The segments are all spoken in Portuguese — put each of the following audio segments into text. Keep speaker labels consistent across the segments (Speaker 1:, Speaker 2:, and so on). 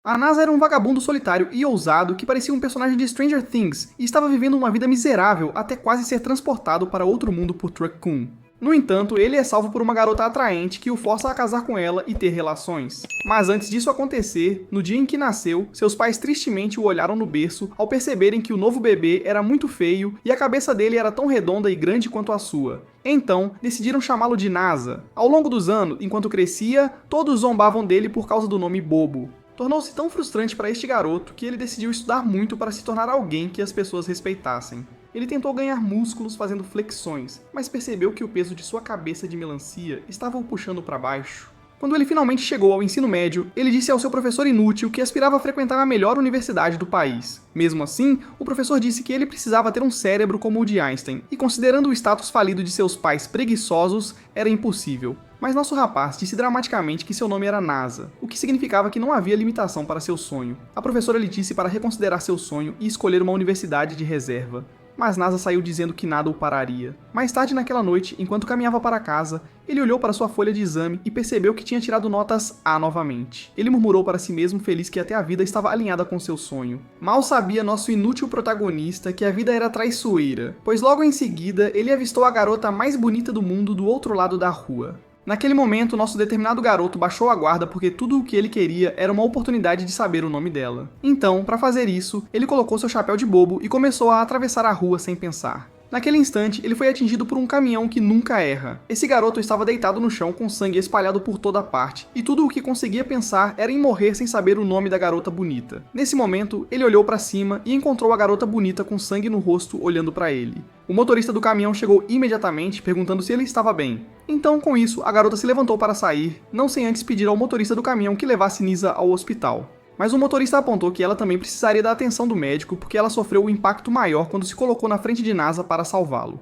Speaker 1: A NASA era um vagabundo solitário e ousado que parecia um personagem de Stranger Things e estava vivendo uma vida miserável até quase ser transportado para outro mundo por Truck-kun. No entanto, ele é salvo por uma garota atraente que o força a casar com ela e ter relações. Mas antes disso acontecer, no dia em que nasceu, seus pais tristemente o olharam no berço ao perceberem que o novo bebê era muito feio e a cabeça dele era tão redonda e grande quanto a sua. Então, decidiram chamá-lo de NASA. Ao longo dos anos, enquanto crescia, todos zombavam dele por causa do nome bobo. Tornou-se tão frustrante para este garoto que ele decidiu estudar muito para se tornar alguém que as pessoas respeitassem. Ele tentou ganhar músculos fazendo flexões, mas percebeu que o peso de sua cabeça de melancia estava o puxando para baixo. Quando ele finalmente chegou ao ensino médio, ele disse ao seu professor inútil que aspirava a frequentar a melhor universidade do país. Mesmo assim, o professor disse que ele precisava ter um cérebro como o de Einstein, e considerando o status falido de seus pais preguiçosos, era impossível. Mas nosso rapaz disse dramaticamente que seu nome era NASA, o que significava que não havia limitação para seu sonho. A professora lhe disse para reconsiderar seu sonho e escolher uma universidade de reserva. Mas NASA saiu dizendo que nada o pararia. Mais tarde naquela noite, enquanto caminhava para casa, ele olhou para sua folha de exame e percebeu que tinha tirado notas A novamente. Ele murmurou para si mesmo, feliz que até a vida estava alinhada com seu sonho. Mal sabia nosso inútil protagonista que a vida era traiçoeira, pois logo em seguida ele avistou a garota mais bonita do mundo do outro lado da rua. Naquele momento, nosso determinado garoto baixou a guarda porque tudo o que ele queria era uma oportunidade de saber o nome dela. Então, para fazer isso, ele colocou seu chapéu de bobo e começou a atravessar a rua sem pensar. Naquele instante, ele foi atingido por um caminhão que nunca erra. Esse garoto estava deitado no chão com sangue espalhado por toda parte, e tudo o que conseguia pensar era em morrer sem saber o nome da garota bonita. Nesse momento, ele olhou para cima e encontrou a garota bonita com sangue no rosto olhando para ele. O motorista do caminhão chegou imediatamente perguntando se ele estava bem. Então, com isso, a garota se levantou para sair, não sem antes pedir ao motorista do caminhão que levasse Nisa ao hospital. Mas o motorista apontou que ela também precisaria da atenção do médico porque ela sofreu um impacto maior quando se colocou na frente de NASA para salvá-lo.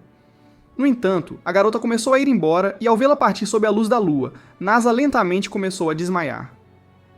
Speaker 1: No entanto, a garota começou a ir embora e ao vê-la partir sob a luz da lua, NASA lentamente começou a desmaiar.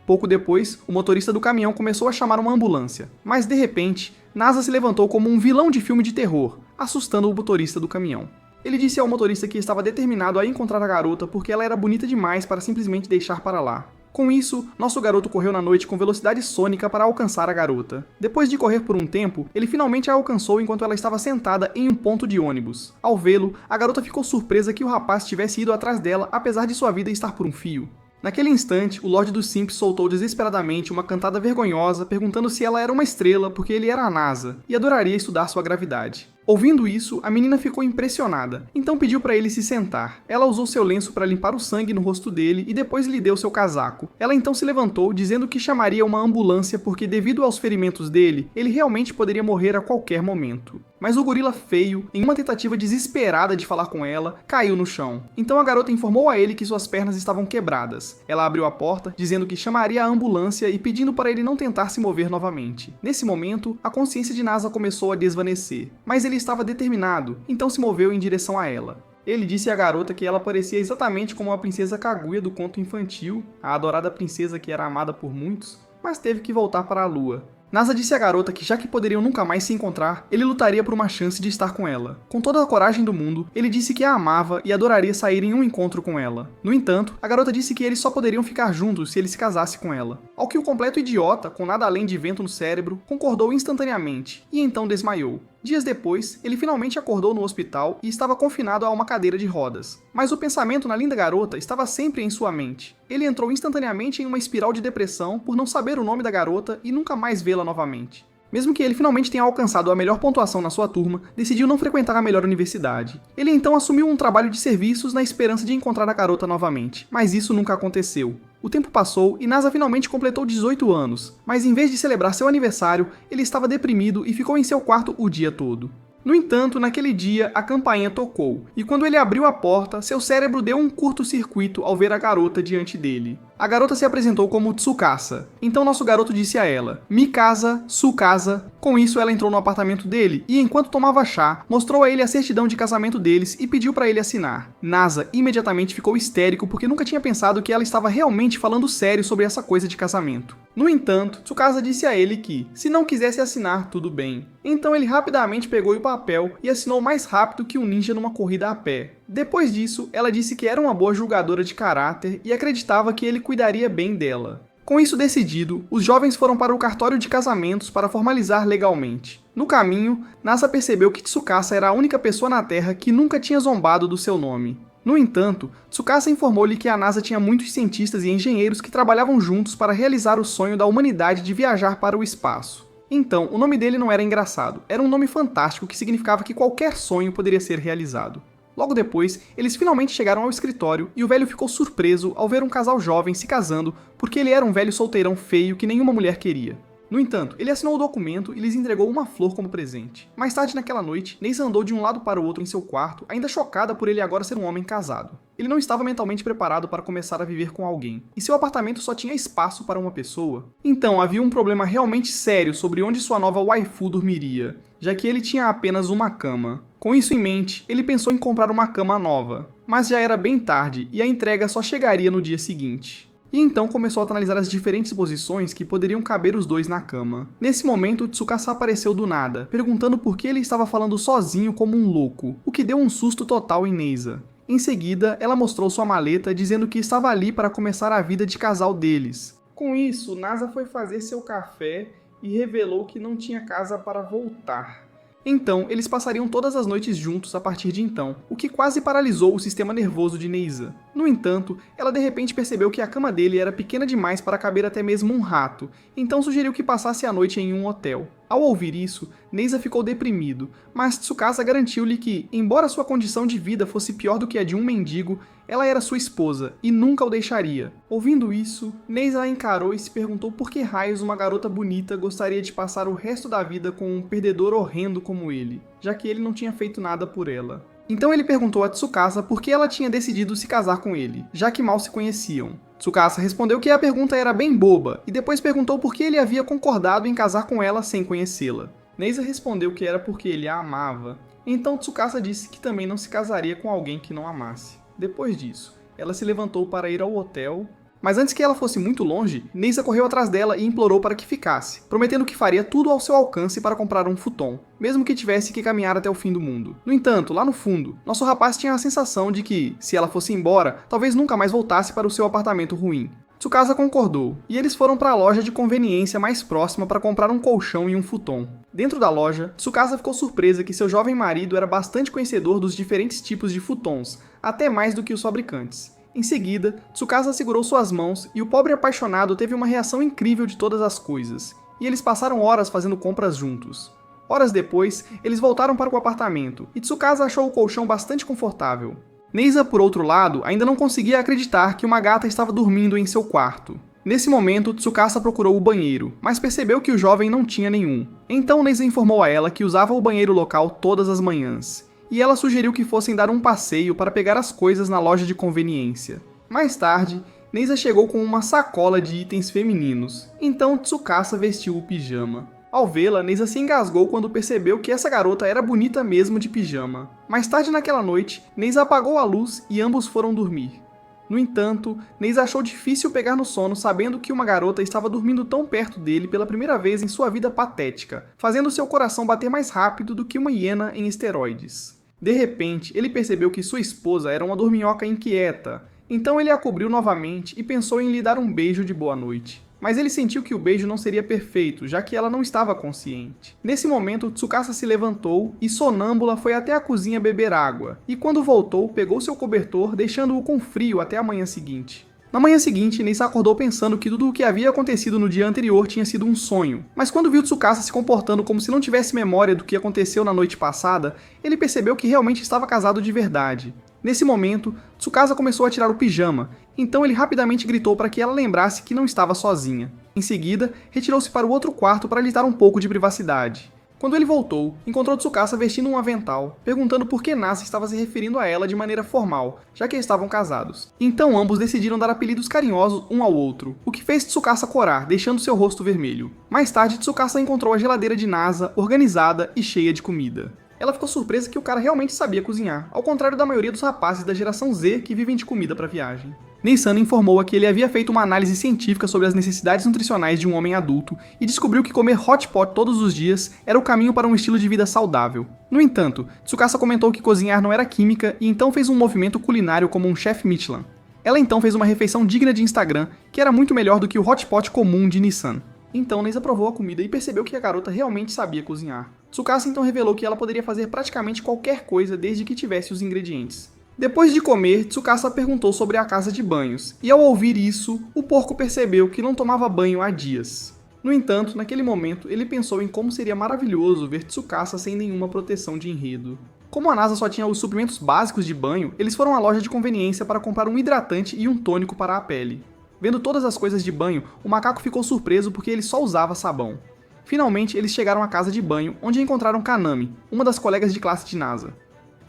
Speaker 1: Pouco depois, o motorista do caminhão começou a chamar uma ambulância, mas de repente, NASA se levantou como um vilão de filme de terror, assustando o motorista do caminhão. Ele disse ao motorista que estava determinado a encontrar a garota porque ela era bonita demais para simplesmente deixar para lá. Com isso, nosso garoto correu na noite com velocidade sônica para alcançar a garota. Depois de correr por um tempo, ele finalmente a alcançou enquanto ela estava sentada em um ponto de ônibus. Ao vê-lo, a garota ficou surpresa que o rapaz tivesse ido atrás dela apesar de sua vida estar por um fio. Naquele instante, o Lorde dos Simps soltou desesperadamente uma cantada vergonhosa perguntando se ela era uma estrela porque ele era a NASA e adoraria estudar sua gravidade. Ouvindo isso, a menina ficou impressionada, então pediu para ele se sentar. Ela usou seu lenço para limpar o sangue no rosto dele e depois lhe deu seu casaco. Ela então se levantou, dizendo que chamaria uma ambulância porque devido aos ferimentos dele, ele realmente poderia morrer a qualquer momento. Mas o gorila feio, em uma tentativa desesperada de falar com ela, caiu no chão. Então a garota informou a ele que suas pernas estavam quebradas. Ela abriu a porta, dizendo que chamaria a ambulância e pedindo para ele não tentar se mover novamente. Nesse momento, a consciência de NASA começou a desvanecer, mas ele estava determinado, então se moveu em direção a ela. Ele disse à garota que ela parecia exatamente como a princesa Kaguya do conto infantil, a adorada princesa que era amada por muitos, mas teve que voltar para a lua. NASA disse à garota que já que poderiam nunca mais se encontrar, ele lutaria por uma chance de estar com ela. Com toda a coragem do mundo, ele disse que a amava e adoraria sair em um encontro com ela. No entanto, a garota disse que eles só poderiam ficar juntos se ele se casasse com ela. Ao que o completo idiota, com nada além de vento no cérebro, concordou instantaneamente, e então desmaiou. Dias depois, ele finalmente acordou no hospital e estava confinado a uma cadeira de rodas. Mas o pensamento na linda garota estava sempre em sua mente. Ele entrou instantaneamente em uma espiral de depressão por não saber o nome da garota e nunca mais vê-la novamente. Mesmo que ele finalmente tenha alcançado a melhor pontuação na sua turma, decidiu não frequentar a melhor universidade. Ele então assumiu um trabalho de serviços na esperança de encontrar a garota novamente, mas isso nunca aconteceu. O tempo passou e NASA finalmente completou 18 anos, mas em vez de celebrar seu aniversário, ele estava deprimido e ficou em seu quarto o dia todo. No entanto, naquele dia, a campainha tocou, e quando ele abriu a porta, seu cérebro deu um curto-circuito ao ver a garota diante dele. A garota se apresentou como Tsukasa, então nosso garoto disse a ela, Mikasa, Tsukasa. Com isso, ela entrou no apartamento dele e, enquanto tomava chá, mostrou a ele a certidão de casamento deles e pediu para ele assinar. NASA imediatamente ficou histérico porque nunca tinha pensado que ela estava realmente falando sério sobre essa coisa de casamento. No entanto, Tsukasa disse a ele que, se não quisesse assinar, tudo bem. Então ele rapidamente pegou o papel e assinou mais rápido que um ninja numa corrida a pé. Depois disso, ela disse que era uma boa julgadora de caráter e acreditava que ele cuidaria bem dela. Com isso decidido, os jovens foram para o cartório de casamentos para formalizar legalmente. No caminho, Nasa percebeu que Tsukasa era a única pessoa na Terra que nunca tinha zombado do seu nome. No entanto, Tsukasa informou-lhe que a NASA tinha muitos cientistas e engenheiros que trabalhavam juntos para realizar o sonho da humanidade de viajar para o espaço. Então, o nome dele não era engraçado, era um nome fantástico que significava que qualquer sonho poderia ser realizado. Logo depois, eles finalmente chegaram ao escritório e o velho ficou surpreso ao ver um casal jovem se casando porque ele era um velho solteirão feio que nenhuma mulher queria. No entanto, ele assinou o documento e lhes entregou uma flor como presente. Mais tarde naquela noite, Neisa andou de um lado para o outro em seu quarto, ainda chocada por ele agora ser um homem casado. Ele não estava mentalmente preparado para começar a viver com alguém, e seu apartamento só tinha espaço para uma pessoa. Então havia um problema realmente sério sobre onde sua nova waifu dormiria, já que ele tinha apenas uma cama. Com isso em mente, ele pensou em comprar uma cama nova, mas já era bem tarde e a entrega só chegaria no dia seguinte. E então começou a analisar as diferentes posições que poderiam caber os dois na cama. Nesse momento, Tsukasa apareceu do nada, perguntando por que ele estava falando sozinho como um louco, o que deu um susto total em Neisa. Em seguida, ela mostrou sua maleta dizendo que estava ali para começar a vida de casal deles. Com isso, Nasa foi fazer seu café e revelou que não tinha casa para voltar. Então, eles passariam todas as noites juntos a partir de então, o que quase paralisou o sistema nervoso de Neisa. No entanto, ela de repente percebeu que a cama dele era pequena demais para caber até mesmo um rato, então sugeriu que passasse a noite em um hotel. Ao ouvir isso, Neisa ficou deprimido, mas Tsukasa garantiu-lhe que, embora sua condição de vida fosse pior do que a de um mendigo, ela era sua esposa e nunca o deixaria. Ouvindo isso, Neisa a encarou e se perguntou por que raios uma garota bonita gostaria de passar o resto da vida com um perdedor horrendo como ele, já que ele não tinha feito nada por ela. Então ele perguntou a Tsukasa por que ela tinha decidido se casar com ele, já que mal se conheciam. Tsukasa respondeu que a pergunta era bem boba, e depois perguntou por que ele havia concordado em casar com ela sem conhecê-la. Neisa respondeu que era porque ele a amava. Então Tsukasa disse que também não se casaria com alguém que não amasse. Depois disso, ela se levantou para ir ao hotel, mas antes que ela fosse muito longe, Neisa correu atrás dela e implorou para que ficasse, prometendo que faria tudo ao seu alcance para comprar um futon, mesmo que tivesse que caminhar até o fim do mundo. No entanto, lá no fundo, nosso rapaz tinha a sensação de que, se ela fosse embora, talvez nunca mais voltasse para o seu apartamento ruim. Tsukasa concordou, e eles foram para a loja de conveniência mais próxima para comprar um colchão e um futon. Dentro da loja, Tsukasa ficou surpresa que seu jovem marido era bastante conhecedor dos diferentes tipos de futons, até mais do que os fabricantes. Em seguida, Tsukasa segurou suas mãos e o pobre apaixonado teve uma reação incrível de todas as coisas, e eles passaram horas fazendo compras juntos. Horas depois, eles voltaram para o apartamento, e Tsukasa achou o colchão bastante confortável. Neisa, por outro lado, ainda não conseguia acreditar que uma gata estava dormindo em seu quarto. Nesse momento, Tsukasa procurou o banheiro, mas percebeu que o jovem não tinha nenhum. Então Neisa informou a ela que usava o banheiro local todas as manhãs, e ela sugeriu que fossem dar um passeio para pegar as coisas na loja de conveniência. Mais tarde, Neisa chegou com uma sacola de itens femininos, então Tsukasa vestiu o pijama. Ao vê-la, Neisa se engasgou quando percebeu que essa garota era bonita mesmo de pijama. Mais tarde naquela noite, Neisa apagou a luz e ambos foram dormir. No entanto, Neisa achou difícil pegar no sono sabendo que uma garota estava dormindo tão perto dele pela primeira vez em sua vida patética, fazendo seu coração bater mais rápido do que uma hiena em esteroides. De repente, ele percebeu que sua esposa era uma dorminhoca inquieta, então ele a cobriu novamente e pensou em lhe dar um beijo de boa noite. Mas ele sentiu que o beijo não seria perfeito, já que ela não estava consciente. Nesse momento, Tsukasa se levantou e, sonâmbula, foi até a cozinha beber água, e quando voltou, pegou seu cobertor, deixando-o com frio até a manhã seguinte. Na manhã seguinte, Neisa acordou pensando que tudo o que havia acontecido no dia anterior tinha sido um sonho, mas quando viu Tsukasa se comportando como se não tivesse memória do que aconteceu na noite passada, ele percebeu que realmente estava casado de verdade. Nesse momento, Tsukasa começou a tirar o pijama, então ele rapidamente gritou para que ela lembrasse que não estava sozinha. Em seguida, retirou-se para o outro quarto para lhe dar um pouco de privacidade. Quando ele voltou, encontrou Tsukasa vestindo um avental, perguntando por que Nasa estava se referindo a ela de maneira formal, já que estavam casados. Então ambos decidiram dar apelidos carinhosos um ao outro, o que fez Tsukasa corar, deixando seu rosto vermelho. Mais tarde, Tsukasa encontrou a geladeira de Nasa organizada e cheia de comida. Ela ficou surpresa que o cara realmente sabia cozinhar, ao contrário da maioria dos rapazes da geração Z que vivem de comida para viagem. Neisana informou-a que ele havia feito uma análise científica sobre as necessidades nutricionais de um homem adulto e descobriu que comer hot pot todos os dias era o caminho para um estilo de vida saudável. No entanto, Tsukasa comentou que cozinhar não era química e então fez um movimento culinário como um chefe Michelin. Ela então fez uma refeição digna de Instagram, que era muito melhor do que o hot pot comum de Nissan. Então Neisa provou a comida e percebeu que a garota realmente sabia cozinhar. Tsukasa então revelou que ela poderia fazer praticamente qualquer coisa desde que tivesse os ingredientes. Depois de comer, Tsukasa perguntou sobre a casa de banhos, e ao ouvir isso, o porco percebeu que não tomava banho há dias. No entanto, naquele momento, ele pensou em como seria maravilhoso ver Tsukasa sem nenhuma proteção de enredo. Como a NASA só tinha os suprimentos básicos de banho, eles foram à loja de conveniência para comprar um hidratante e um tônico para a pele. Vendo todas as coisas de banho, o macaco ficou surpreso porque ele só usava sabão. Finalmente, eles chegaram à casa de banho, onde encontraram Kanami, uma das colegas de classe de NASA.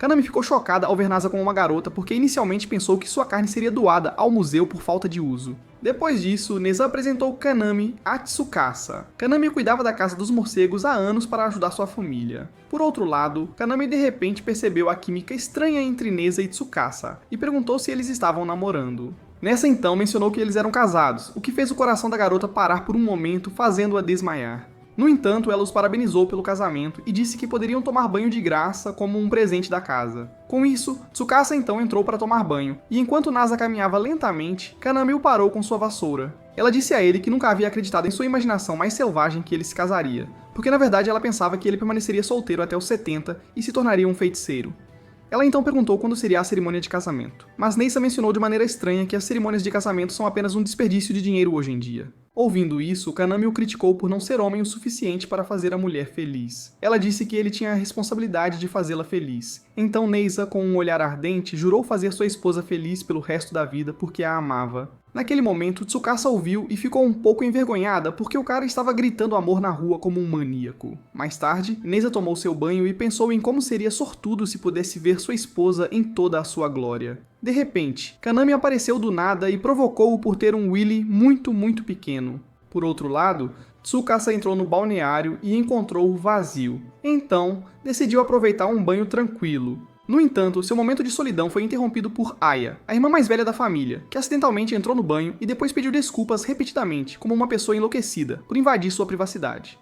Speaker 1: Kanami ficou chocada ao ver Nasa como uma garota porque inicialmente pensou que sua carne seria doada ao museu por falta de uso. Depois disso, Neza apresentou Kanami a Tsukasa. Kanami cuidava da casa dos morcegos há anos para ajudar sua família. Por outro lado, Kanami de repente percebeu a química estranha entre Neza e Tsukasa e perguntou se eles estavam namorando. Nessa então mencionou que eles eram casados, o que fez o coração da garota parar por um momento, fazendo-a desmaiar. No entanto, ela os parabenizou pelo casamento e disse que poderiam tomar banho de graça como um presente da casa. Com isso, Tsukasa então entrou para tomar banho, e enquanto Nasa caminhava lentamente, Kanami o parou com sua vassoura. Ela disse a ele que nunca havia acreditado em sua imaginação mais selvagem que ele se casaria, porque na verdade ela pensava que ele permaneceria solteiro até os 70 e se tornaria um feiticeiro. Ela então perguntou quando seria a cerimônia de casamento, mas Neisa mencionou de maneira estranha que as cerimônias de casamento são apenas um desperdício de dinheiro hoje em dia. Ouvindo isso, Kanami o criticou por não ser homem o suficiente para fazer a mulher feliz. Ela disse que ele tinha a responsabilidade de fazê-la feliz. Então Neisa, com um olhar ardente, jurou fazer sua esposa feliz pelo resto da vida porque a amava. Naquele momento, Tsukasa ouviu e ficou um pouco envergonhada porque o cara estava gritando amor na rua como um maníaco. Mais tarde, Neisa tomou seu banho e pensou em como seria sortudo se pudesse ver sua esposa em toda a sua glória. De repente, Kanami apareceu do nada e provocou-o por ter um willy muito pequeno. Por outro lado, Tsukasa entrou no balneário e encontrou-o vazio. Então, decidiu aproveitar um banho tranquilo. No entanto, seu momento de solidão foi interrompido por Aya, a irmã mais velha da família, que acidentalmente entrou no banho e depois pediu desculpas repetidamente, como uma pessoa enlouquecida, por invadir sua privacidade.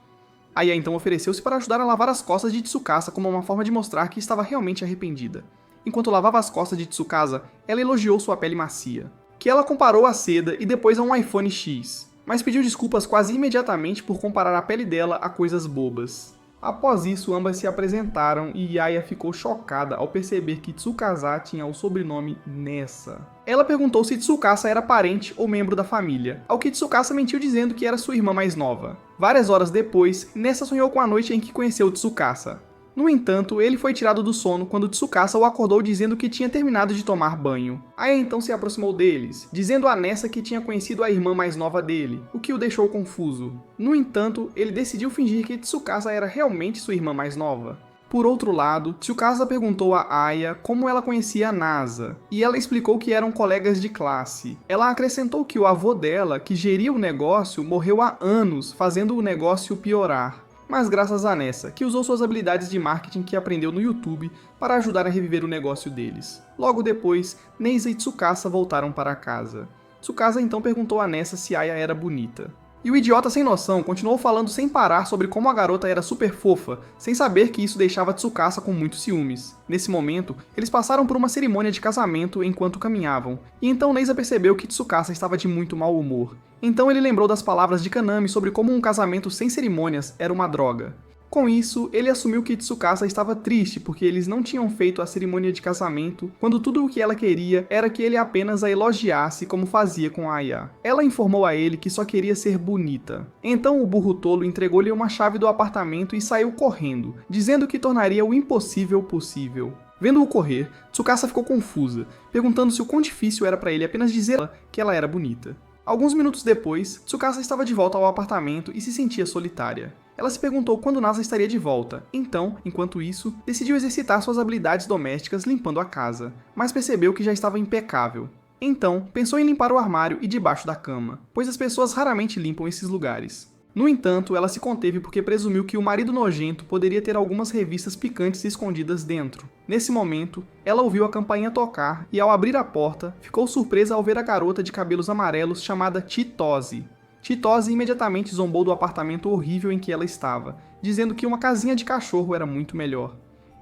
Speaker 1: Aya então ofereceu-se para ajudar a lavar as costas de Tsukasa como uma forma de mostrar que estava realmente arrependida. Enquanto lavava as costas de Tsukasa, ela elogiou sua pele macia, que ela comparou à seda e depois a um iPhone X, mas pediu desculpas quase imediatamente por comparar a pele dela a coisas bobas. Após isso, ambas se apresentaram e Aya ficou chocada ao perceber que Tsukasa tinha o sobrenome Nessa. Ela perguntou se Tsukasa era parente ou membro da família, ao que Tsukasa mentiu dizendo que era sua irmã mais nova. Várias horas depois, Nessa sonhou com a noite em que conheceu Tsukasa. No entanto, ele foi tirado do sono quando Tsukasa o acordou dizendo que tinha terminado de tomar banho. Aya então se aproximou deles, dizendo a Nessa que tinha conhecido a irmã mais nova dele, o que o deixou confuso. No entanto, ele decidiu fingir que Tsukasa era realmente sua irmã mais nova. Por outro lado, Tsukasa perguntou a Aya como ela conhecia a Nasa, e ela explicou que eram colegas de classe. Ela acrescentou que o avô dela, que geria o negócio, morreu há anos, fazendo o negócio piorar. Mas graças a Nessa, que usou suas habilidades de marketing que aprendeu no YouTube para ajudar a reviver o negócio deles. Logo depois, Neisa e Tsukasa voltaram para casa. Tsukasa então perguntou a Nessa se Aya era bonita. E o idiota sem noção continuou falando sem parar sobre como a garota era super fofa, sem saber que isso deixava Tsukasa com muitos ciúmes. Nesse momento, eles passaram por uma cerimônia de casamento enquanto caminhavam, e então Neisa percebeu que Tsukasa estava de muito mau humor. Então ele lembrou das palavras de Kanami sobre como um casamento sem cerimônias era uma droga. Com isso, ele assumiu que Tsukasa estava triste porque eles não tinham feito a cerimônia de casamento, quando tudo o que ela queria era que ele apenas a elogiasse como fazia com Aya. Ela informou a ele que só queria ser bonita. Então o burro tolo entregou-lhe uma chave do apartamento e saiu correndo, dizendo que tornaria o impossível possível. Vendo-o correr, Tsukasa ficou confusa, perguntando se o quão difícil era para ele apenas dizer que ela era bonita. Alguns minutos depois, Tsukasa estava de volta ao apartamento e se sentia solitária. Ela se perguntou quando Nasa estaria de volta, então, enquanto isso, decidiu exercitar suas habilidades domésticas limpando a casa, mas percebeu que já estava impecável. Então, pensou em limpar o armário e debaixo da cama, pois as pessoas raramente limpam esses lugares. No entanto, ela se conteve porque presumiu que o marido nojento poderia ter algumas revistas picantes escondidas dentro. Nesse momento, ela ouviu a campainha tocar e, ao abrir a porta, ficou surpresa ao ver a garota de cabelos amarelos chamada Chitose. Chitose imediatamente zombou do apartamento horrível em que ela estava, dizendo que uma casinha de cachorro era muito melhor.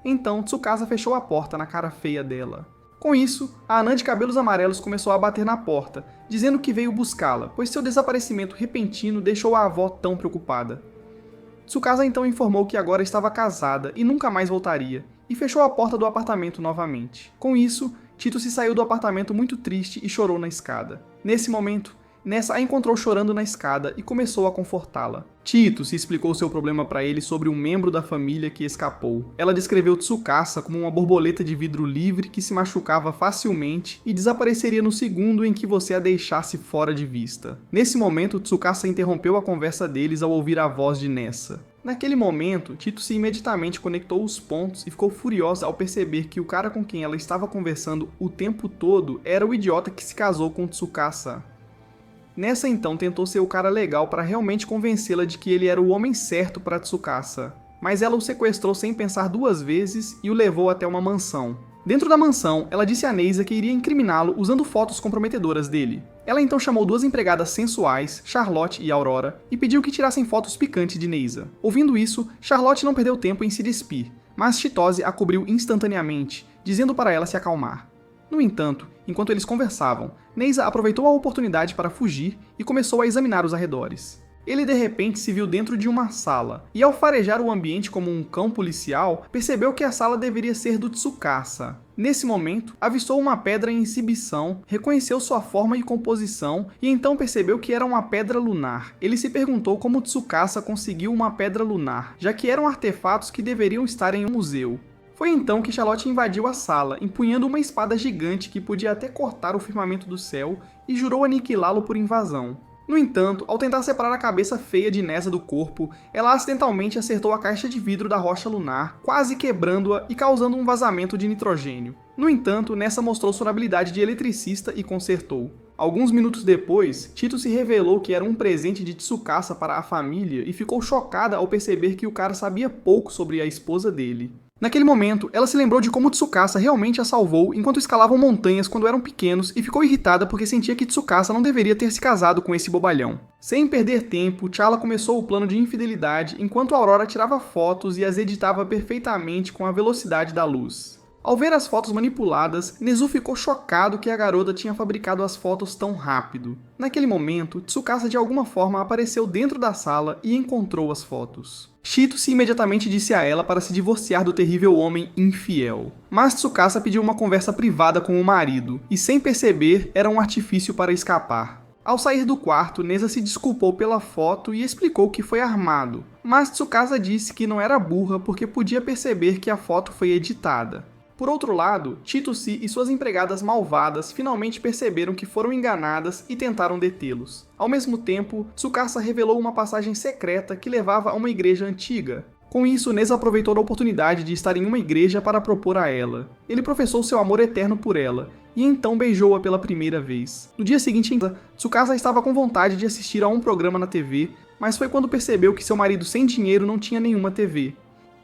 Speaker 1: Então, Tsukasa fechou a porta na cara feia dela. Com isso, a anã de cabelos amarelos começou a bater na porta, dizendo que veio buscá-la, pois seu desaparecimento repentino deixou a avó tão preocupada. Tsukasa então informou que agora estava casada e nunca mais voltaria, e fechou a porta do apartamento novamente. Com isso, Tito se saiu do apartamento muito triste e chorou na escada. Nesse momento, Nessa a encontrou chorando na escada e começou a confortá-la. Tito se explicou seu problema para ele sobre um membro da família que escapou. Ela descreveu Tsukasa como uma borboleta de vidro livre que se machucava facilmente e desapareceria no segundo em que você a deixasse fora de vista. Nesse momento, Tsukasa interrompeu a conversa deles ao ouvir a voz de Nessa. Naquele momento, Tito se imediatamente conectou os pontos e ficou furiosa ao perceber que o cara com quem ela estava conversando o tempo todo era o idiota que se casou com Tsukasa. Nessa então tentou ser o cara legal para realmente convencê-la de que ele era o homem certo para Tsukasa, mas ela o sequestrou sem pensar duas vezes e o levou até uma mansão. Dentro da mansão, ela disse a Neisa que iria incriminá-lo usando fotos comprometedoras dele. Ela então chamou duas empregadas sensuais, Charlotte e Aurora, e pediu que tirassem fotos picantes de Neisa. Ouvindo isso, Charlotte não perdeu tempo em se despir, mas Chitose a cobriu instantaneamente, dizendo para ela se acalmar. No entanto, enquanto eles conversavam, Neisa aproveitou a oportunidade para fugir e começou a examinar os arredores. Ele de repente se viu dentro de uma sala, e ao farejar o ambiente como um cão policial, percebeu que a sala deveria ser do Tsukasa. Nesse momento, avistou uma pedra em exibição, reconheceu sua forma e composição, e então percebeu que era uma pedra lunar. Ele se perguntou como Tsukasa conseguiu uma pedra lunar, já que eram artefatos que deveriam estar em um museu. Foi então que Charlotte invadiu a sala, empunhando uma espada gigante que podia até cortar o firmamento do céu, e jurou aniquilá-lo por invasão. No entanto, ao tentar separar a cabeça feia de Nessa do corpo, ela acidentalmente acertou a caixa de vidro da rocha lunar, quase quebrando-a e causando um vazamento de nitrogênio. No entanto, Nessa mostrou sua habilidade de eletricista e consertou. Alguns minutos depois, Tito se revelou que era um presente de Tsukasa para a família e ficou chocada ao perceber que o cara sabia pouco sobre a esposa dele. Naquele momento, ela se lembrou de como Tsukasa realmente a salvou enquanto escalavam montanhas quando eram pequenos e ficou irritada porque sentia que Tsukasa não deveria ter se casado com esse bobalhão. Sem perder tempo, T'Challa começou o plano de infidelidade enquanto Aurora tirava fotos e as editava perfeitamente com a velocidade da luz. Ao ver as fotos manipuladas, Nezu ficou chocado que a garota tinha fabricado as fotos tão rápido. Naquele momento, Tsukasa de alguma forma apareceu dentro da sala e encontrou as fotos. Chito-se imediatamente disse a ela para se divorciar do terrível homem infiel. Mas Tsukasa pediu uma conversa privada com o marido, e sem perceber, era um artifício para escapar. Ao sair do quarto, Nessa se desculpou pela foto e explicou que foi armado, mas Tsukasa disse que não era burra porque podia perceber que a foto foi editada. Por outro lado, Chito-se e suas empregadas malvadas finalmente perceberam que foram enganadas e tentaram detê-los. Ao mesmo tempo, Tsukasa revelou uma passagem secreta que levava a uma igreja antiga. Com isso, Nessa aproveitou a oportunidade de estar em uma igreja para propor a ela. Ele professou seu amor eterno por ela, e então beijou-a pela primeira vez. No dia seguinte, Tsukasa estava com vontade de assistir a um programa na TV, mas foi quando percebeu que seu marido sem dinheiro não tinha nenhuma TV.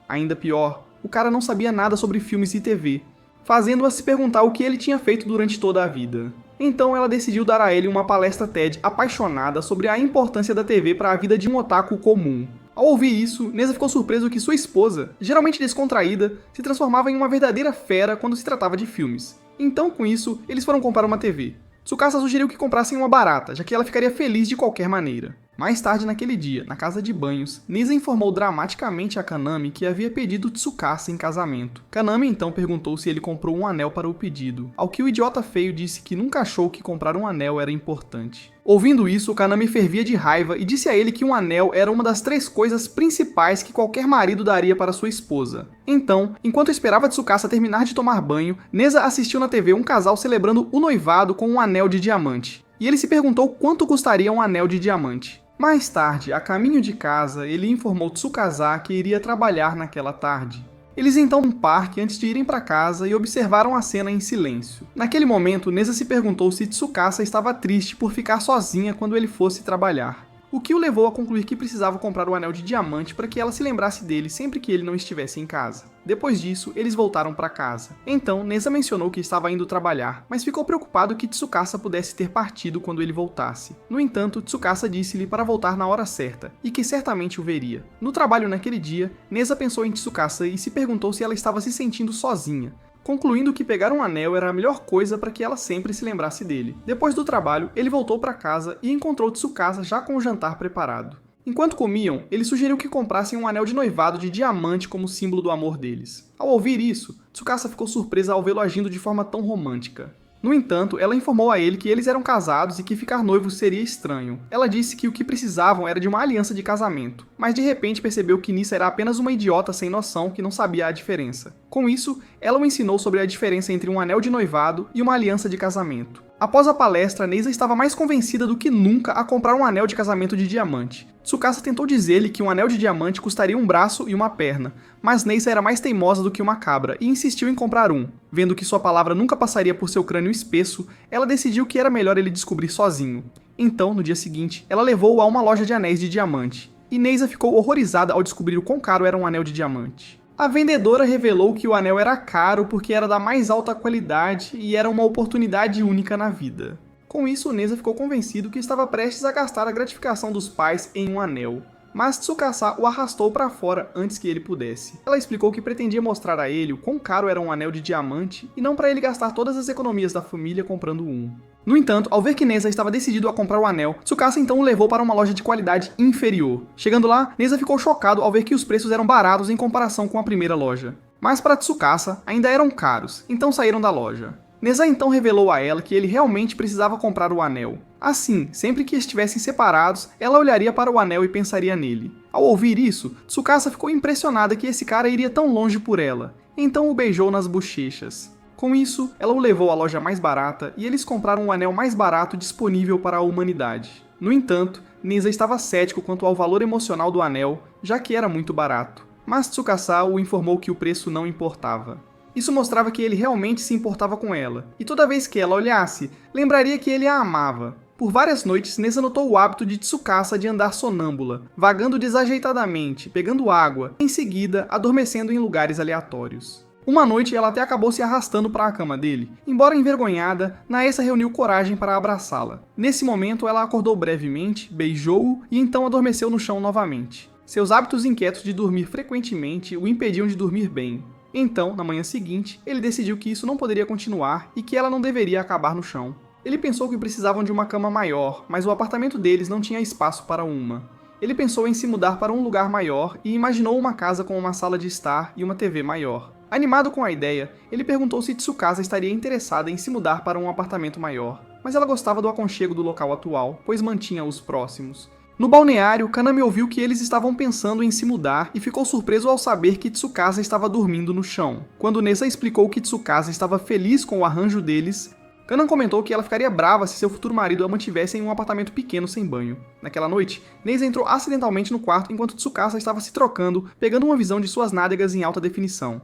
Speaker 1: Ainda pior, o cara não sabia nada sobre filmes e TV, fazendo-a se perguntar o que ele tinha feito durante toda a vida. Então ela decidiu dar a ele uma palestra TED apaixonada sobre a importância da TV para a vida de um otaku comum. Ao ouvir isso, Nessa ficou surpreso que sua esposa, geralmente descontraída, se transformava em uma verdadeira fera quando se tratava de filmes. Então, com isso, eles foram comprar uma TV. Tsukasa sugeriu que comprassem uma barata, já que ela ficaria feliz de qualquer maneira. Mais tarde naquele dia, na casa de banhos, Nessa informou dramaticamente a Kaname que havia pedido Tsukasa em casamento. Kaname então perguntou se ele comprou um anel para o pedido, ao que o idiota feio disse que nunca achou que comprar um anel era importante. Ouvindo isso, Kaname fervia de raiva e disse a ele que um anel era uma das 3 coisas principais que qualquer marido daria para sua esposa. Então, enquanto esperava Tsukasa terminar de tomar banho, Nessa assistiu na TV um casal celebrando o noivado com um anel de diamante. E ele se perguntou quanto custaria um anel de diamante. Mais tarde, a caminho de casa, ele informou Tsukasa que iria trabalhar naquela tarde. Eles então no parque antes de irem para casa e observaram a cena em silêncio. Naquele momento, Nessa se perguntou se Tsukasa estava triste por ficar sozinha quando ele fosse trabalhar, o que o levou a concluir que precisava comprar o anel de diamante para que ela se lembrasse dele sempre que ele não estivesse em casa. Depois disso, eles voltaram para casa. Então, Nessa mencionou que estava indo trabalhar, mas ficou preocupado que Tsukasa pudesse ter partido quando ele voltasse. No entanto, Tsukasa disse-lhe para voltar na hora certa, e que certamente o veria. No trabalho naquele dia, Nessa pensou em Tsukasa e se perguntou se ela estava se sentindo sozinha, concluindo que pegar um anel era a melhor coisa para que ela sempre se lembrasse dele. Depois do trabalho, ele voltou para casa e encontrou Tsukasa já com o jantar preparado. Enquanto comiam, ele sugeriu que comprassem um anel de noivado de diamante como símbolo do amor deles. Ao ouvir isso, Tsukasa ficou surpresa ao vê-lo agindo de forma tão romântica. No entanto, ela informou a ele que eles eram casados e que ficar noivos seria estranho. Ela disse que o que precisavam era de uma aliança de casamento, mas de repente percebeu que Nissa era apenas uma idiota sem noção que não sabia a diferença. Com isso, ela o ensinou sobre a diferença entre um anel de noivado e uma aliança de casamento. Após a palestra, Neisa estava mais convencida do que nunca a comprar um anel de casamento de diamante. Tsukasa tentou dizer-lhe que um anel de diamante custaria um braço e uma perna, mas Neisa era mais teimosa do que uma cabra e insistiu em comprar um. Vendo que sua palavra nunca passaria por seu crânio espesso, ela decidiu que era melhor ele descobrir sozinho. Então, no dia seguinte, ela levou-o a uma loja de anéis de diamante, e Neisa ficou horrorizada ao descobrir o quão caro era um anel de diamante. A vendedora revelou que o anel era caro porque era da mais alta qualidade e era uma oportunidade única na vida. Com isso, Neisa ficou convencido que estava prestes a gastar a gratificação dos pais em um anel, mas Tsukasa o arrastou para fora antes que ele pudesse. Ela explicou que pretendia mostrar a ele o quão caro era um anel de diamante e não para ele gastar todas as economias da família comprando um. No entanto, ao ver que Neisa estava decidido a comprar o anel, Tsukasa então o levou para uma loja de qualidade inferior. Chegando lá, Neisa ficou chocado ao ver que os preços eram baratos em comparação com a primeira loja. Mas para Tsukasa, ainda eram caros, então saíram da loja. Neisa então revelou a ela que ele realmente precisava comprar o anel. Assim, sempre que estivessem separados, ela olharia para o anel e pensaria nele. Ao ouvir isso, Tsukasa ficou impressionada que esse cara iria tão longe por ela, então o beijou nas bochechas. Com isso, ela o levou à loja mais barata e eles compraram o anel mais barato disponível para a humanidade. No entanto, Neisa estava cético quanto ao valor emocional do anel, já que era muito barato. Mas Tsukasa o informou que o preço não importava. Isso mostrava que ele realmente se importava com ela, e toda vez que ela olhasse, lembraria que ele a amava. Por várias noites, Neisa notou o hábito de Tsukasa de andar sonâmbula, vagando desajeitadamente, pegando água, em seguida adormecendo em lugares aleatórios. Uma noite, ela até acabou se arrastando para a cama dele. Embora envergonhada, Naesa reuniu coragem para abraçá-la. Nesse momento, ela acordou brevemente, beijou-o e então adormeceu no chão novamente. Seus hábitos inquietos de dormir frequentemente o impediam de dormir bem. Então, na manhã seguinte, ele decidiu que isso não poderia continuar e que ela não deveria acabar no chão. Ele pensou que precisavam de uma cama maior, mas o apartamento deles não tinha espaço para uma. Ele pensou em se mudar para um lugar maior e imaginou uma casa com uma sala de estar e uma TV maior. Animado com a ideia, ele perguntou se Tsukasa estaria interessada em se mudar para um apartamento maior, mas ela gostava do aconchego do local atual, pois mantinha os próximos. No balneário, Kaname ouviu que eles estavam pensando em se mudar e ficou surpreso ao saber que Tsukasa estava dormindo no chão. Quando Neisa explicou que Tsukasa estava feliz com o arranjo deles, Kanan comentou que ela ficaria brava se seu futuro marido a mantivesse em um apartamento pequeno sem banho. Naquela noite, Neisa entrou acidentalmente no quarto enquanto Tsukasa estava se trocando, pegando uma visão de suas nádegas em alta definição.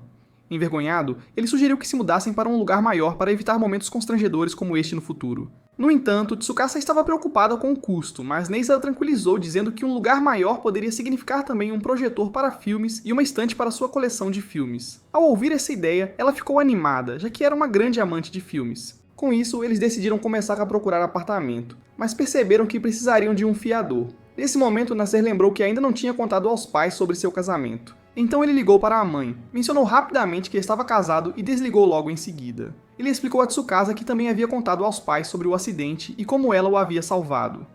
Speaker 1: Envergonhado, ele sugeriu que se mudassem para um lugar maior para evitar momentos constrangedores como este no futuro. No entanto, Tsukasa estava preocupada com o custo, mas Neisa a tranquilizou dizendo que um lugar maior poderia significar também um projetor para filmes e uma estante para sua coleção de filmes. Ao ouvir essa ideia, ela ficou animada, já que era uma grande amante de filmes. Com isso, eles decidiram começar a procurar apartamento, mas perceberam que precisariam de um fiador. Nesse momento, Nasser lembrou que ainda não tinha contado aos pais sobre seu casamento. Então ele ligou para a mãe, mencionou rapidamente que estava casado e desligou logo em seguida. Ele explicou a Tsukasa que também havia contado aos pais sobre o acidente e como ela o havia salvado.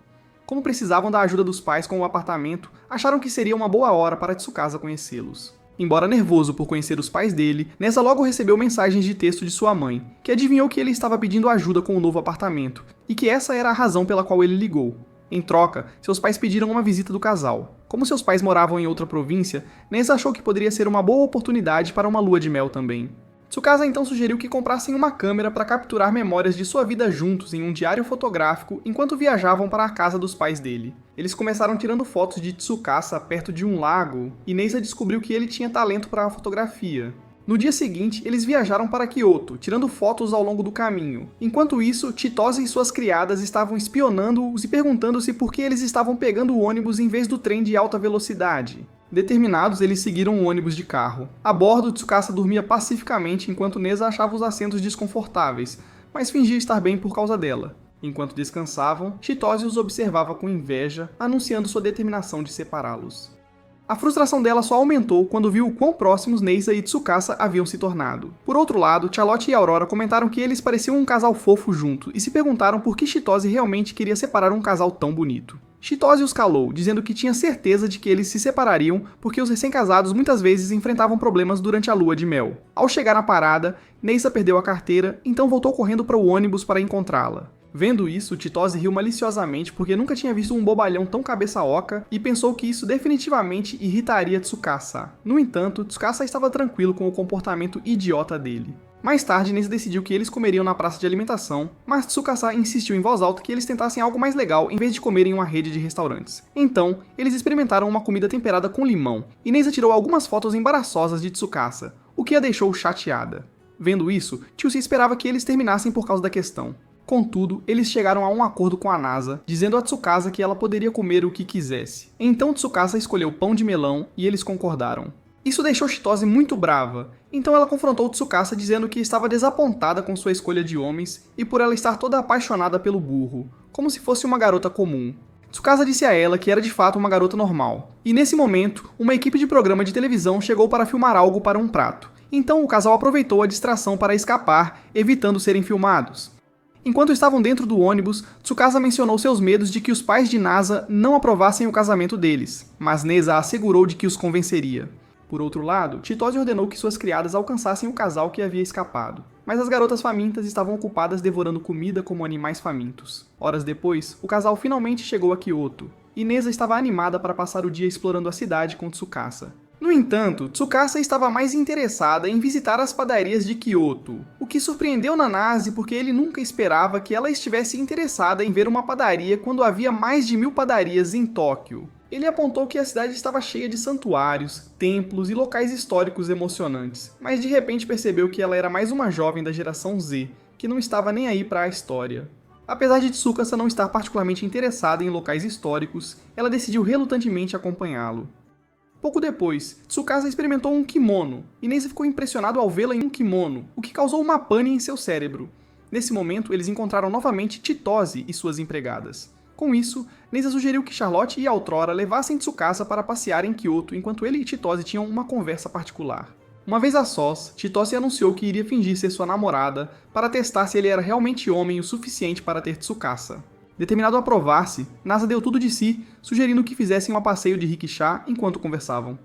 Speaker 1: Como precisavam da ajuda dos pais com o apartamento, acharam que seria uma boa hora para Tsukasa conhecê-los. Embora nervoso por conhecer os pais dele, Nessa logo recebeu mensagens de texto de sua mãe, que adivinhou que ele estava pedindo ajuda com o novo apartamento, e que essa era a razão pela qual ele ligou. Em troca, seus pais pediram uma visita do casal. Como seus pais moravam em outra província, Nessa achou que poderia ser uma boa oportunidade para uma lua de mel também. Tsukasa então sugeriu que comprassem uma câmera para capturar memórias de sua vida juntos em um diário fotográfico enquanto viajavam para a casa dos pais dele. Eles começaram tirando fotos de Tsukasa perto de um lago, e Neisa descobriu que ele tinha talento para a fotografia. No dia seguinte, eles viajaram para Kyoto, tirando fotos ao longo do caminho. Enquanto isso, Chitose e suas criadas estavam espionando-os e perguntando-se por que eles estavam pegando o ônibus em vez do trem de alta velocidade. Determinados, eles seguiram o ônibus de carro. A bordo, Tsukasa dormia pacificamente enquanto Nessa achava os assentos desconfortáveis, mas fingia estar bem por causa dela. Enquanto descansavam, Chitose os observava com inveja, anunciando sua determinação de separá-los. A frustração dela só aumentou quando viu o quão próximos Neisa e Tsukasa haviam se tornado. Por outro lado, Charlotte e Aurora comentaram que eles pareciam um casal fofo junto e se perguntaram por que Chitose realmente queria separar um casal tão bonito. Chitose os calou, dizendo que tinha certeza de que eles se separariam porque os recém-casados muitas vezes enfrentavam problemas durante a lua de mel. Ao chegar na parada, Neisa perdeu a carteira, então voltou correndo para o ônibus para encontrá-la. Vendo isso, Chitose riu maliciosamente porque nunca tinha visto um bobalhão tão cabeça oca e pensou que isso definitivamente irritaria Tsukasa. No entanto, Tsukasa estava tranquilo com o comportamento idiota dele. Mais tarde, Neisa decidiu que eles comeriam na praça de alimentação, mas Tsukasa insistiu em voz alta que eles tentassem algo mais legal em vez de comerem em uma rede de restaurantes. Então, eles experimentaram uma comida temperada com limão, e Neisa tirou algumas fotos embaraçosas de Tsukasa, o que a deixou chateada. Vendo isso, Chelsea esperava que eles terminassem por causa da questão. Contudo, eles chegaram a um acordo com a NASA, dizendo a Tsukasa que ela poderia comer o que quisesse. Então Tsukasa escolheu pão de melão e eles concordaram. Isso deixou Chitose muito brava, então ela confrontou Tsukasa dizendo que estava desapontada com sua escolha de homens e por ela estar toda apaixonada pelo burro, como se fosse uma garota comum. Tsukasa disse a ela que era de fato uma garota normal, e nesse momento, uma equipe de programa de televisão chegou para filmar algo para um prato, então o casal aproveitou a distração para escapar, evitando serem filmados. Enquanto estavam dentro do ônibus, Tsukasa mencionou seus medos de que os pais de Nasa não aprovassem o casamento deles, mas Neisa assegurou de que os convenceria. Por outro lado, Chitose ordenou que suas criadas alcançassem o casal que havia escapado, mas as garotas famintas estavam ocupadas devorando comida como animais famintos. Horas depois, o casal finalmente chegou a Kyoto, e Neisa estava animada para passar o dia explorando a cidade com Tsukasa. No entanto, Tsukasa estava mais interessada em visitar as padarias de Kyoto, o que surpreendeu Nanase porque ele nunca esperava que ela estivesse interessada em ver uma padaria quando havia mais de 1000 padarias em Tóquio. Ele apontou que a cidade estava cheia de santuários, templos e locais históricos emocionantes, mas de repente percebeu que ela era mais uma jovem da geração Z, que não estava nem aí para a história. Apesar de Tsukasa não estar particularmente interessada em locais históricos, ela decidiu relutantemente acompanhá-lo. Pouco depois, Tsukasa experimentou um kimono, e Neisa ficou impressionado ao vê-la em um kimono, o que causou uma pane em seu cérebro. Nesse momento, eles encontraram novamente Chitose e suas empregadas. Com isso, Neisa sugeriu que Charlotte e Aurora levassem Tsukasa para passear em Kyoto enquanto ele e Chitose tinham uma conversa particular. Uma vez a sós, Chitose anunciou que iria fingir ser sua namorada para testar se ele era realmente homem o suficiente para ter Tsukasa. Determinado a provar-se, Nasa deu tudo de si, sugerindo que fizessem um passeio de rickshaw enquanto conversavam.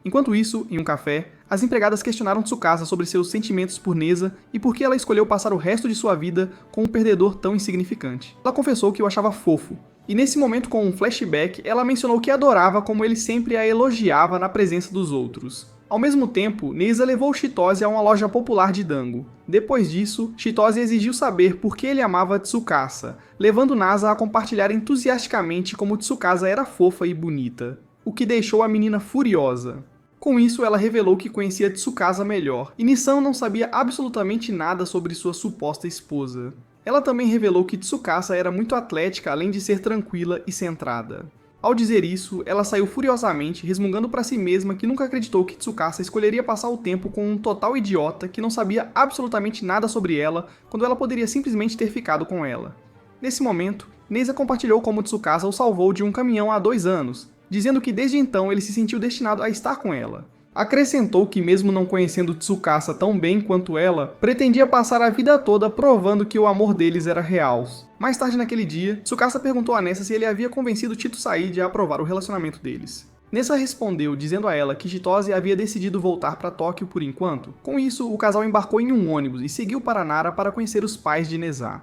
Speaker 1: Enquanto isso, em um café, as empregadas questionaram Tsukasa sobre seus sentimentos por Neisa e por que ela escolheu passar o resto de sua vida com um perdedor tão insignificante. Ela confessou que o achava fofo, e nesse momento com um flashback, ela mencionou que adorava como ele sempre a elogiava na presença dos outros. Ao mesmo tempo, Neisa levou Chitose a uma loja popular de dango. Depois disso, Chitose exigiu saber por que ele amava Tsukasa, levando Nasa a compartilhar entusiasticamente como Tsukasa era fofa e bonita, o que deixou a menina furiosa. Com isso, ela revelou que conhecia Tsukasa melhor, e Nissan não sabia absolutamente nada sobre sua suposta esposa. Ela também revelou que Tsukasa era muito atlética além de ser tranquila e centrada. Ao dizer isso, ela saiu furiosamente, resmungando para si mesma que nunca acreditou que Tsukasa escolheria passar o tempo com um total idiota que não sabia absolutamente nada sobre ela, quando ela poderia simplesmente ter ficado com ela. Nesse momento, Neisa compartilhou como Tsukasa o salvou de um caminhão há 2 anos, dizendo que desde então ele se sentiu destinado a estar com ela. Acrescentou que mesmo não conhecendo Tsukasa tão bem quanto ela, pretendia passar a vida toda provando que o amor deles era real. Mais tarde naquele dia, Tsukasa perguntou a Nessa se ele havia convencido Tito Said a aprovar o relacionamento deles. Nessa respondeu, dizendo a ela que Chitose havia decidido voltar para Tóquio por enquanto. Com isso, o casal embarcou em um ônibus e seguiu para Nara para conhecer os pais de Neza.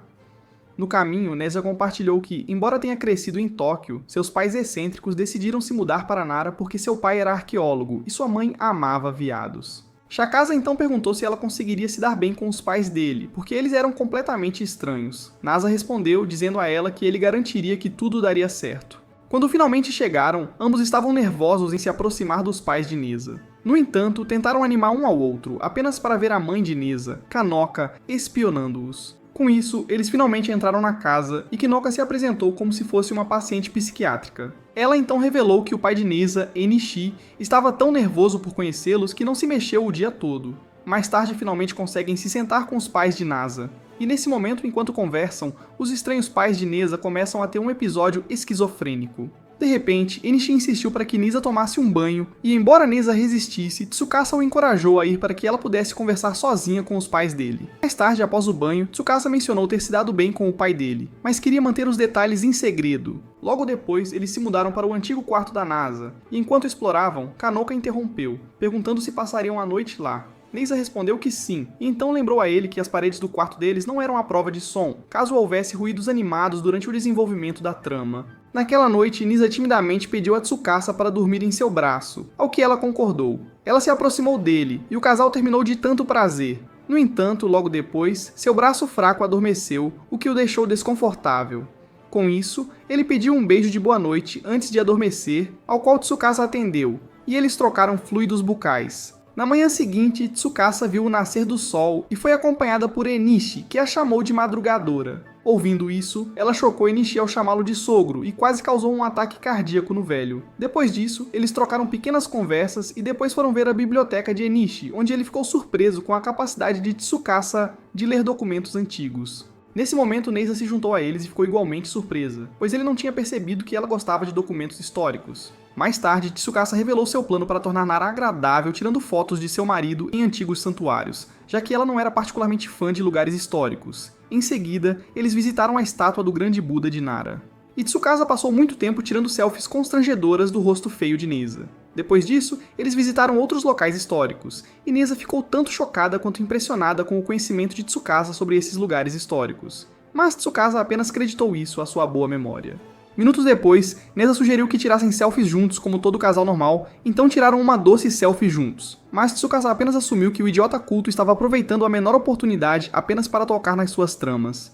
Speaker 1: No caminho, Neza compartilhou que, embora tenha crescido em Tóquio, seus pais excêntricos decidiram se mudar para Nara porque seu pai era arqueólogo e sua mãe amava veados. Shakasa então perguntou se ela conseguiria se dar bem com os pais dele, porque eles eram completamente estranhos. Nasa respondeu, dizendo a ela que ele garantiria que tudo daria certo. Quando finalmente chegaram, ambos estavam nervosos em se aproximar dos pais de Neza. No entanto, tentaram animar um ao outro, apenas para ver a mãe de Neza, Kanoka, espionando-os. Com isso, eles finalmente entraram na casa e Kinoka se apresentou como se fosse uma paciente psiquiátrica. Ela então revelou que o pai de Neza, Enishi, estava tão nervoso por conhecê-los que não se mexeu o dia todo. Mais tarde finalmente conseguem se sentar com os pais de Nasa. E nesse momento, enquanto conversam, os estranhos pais de Neza começam a ter um episódio esquizofrênico. De repente, Enishi insistiu para que Nisa tomasse um banho, e embora Nisa resistisse, Tsukasa o encorajou a ir para que ela pudesse conversar sozinha com os pais dele. Mais tarde, após o banho, Tsukasa mencionou ter se dado bem com o pai dele, mas queria manter os detalhes em segredo. Logo depois, eles se mudaram para o antigo quarto da Nasa, e enquanto exploravam, Kanoka interrompeu, perguntando se passariam a noite lá. Nisa respondeu que sim, e então lembrou a ele que as paredes do quarto deles não eram à prova de som, caso houvesse ruídos animados durante o desenvolvimento da trama. Naquela noite, Nisa timidamente pediu a Tsukasa para dormir em seu braço, ao que ela concordou. Ela se aproximou dele, e o casal terminou de tanto prazer. No entanto, logo depois, seu braço fraco adormeceu, o que o deixou desconfortável. Com isso, ele pediu um beijo de boa noite antes de adormecer, ao qual Tsukasa atendeu, e eles trocaram fluidos bucais. Na manhã seguinte, Tsukasa viu o nascer do sol e foi acompanhada por Enishi, que a chamou de madrugadora. Ouvindo isso, ela chocou Enishi ao chamá-lo de sogro e quase causou um ataque cardíaco no velho. Depois disso, eles trocaram pequenas conversas e depois foram ver a biblioteca de Enishi, onde ele ficou surpreso com a capacidade de Tsukasa de ler documentos antigos. Nesse momento, Neisa se juntou a eles e ficou igualmente surpresa, pois ele não tinha percebido que ela gostava de documentos históricos. Mais tarde, Tsukasa revelou seu plano para tornar Nara agradável tirando fotos de seu marido em antigos santuários, já que ela não era particularmente fã de lugares históricos. Em seguida, eles visitaram a estátua do grande Buda de Nara. E Tsukasa passou muito tempo tirando selfies constrangedoras do rosto feio de Neisa. Depois disso, eles visitaram outros locais históricos, e Neisa ficou tanto chocada quanto impressionada com o conhecimento de Tsukasa sobre esses lugares históricos. Mas Tsukasa apenas creditou isso à sua boa memória. Minutos depois, Neisa sugeriu que tirassem selfies juntos como todo casal normal, então tiraram uma doce selfie juntos. Mas Tsukasa apenas assumiu que o idiota culto estava aproveitando a menor oportunidade apenas para tocar nas suas tramas.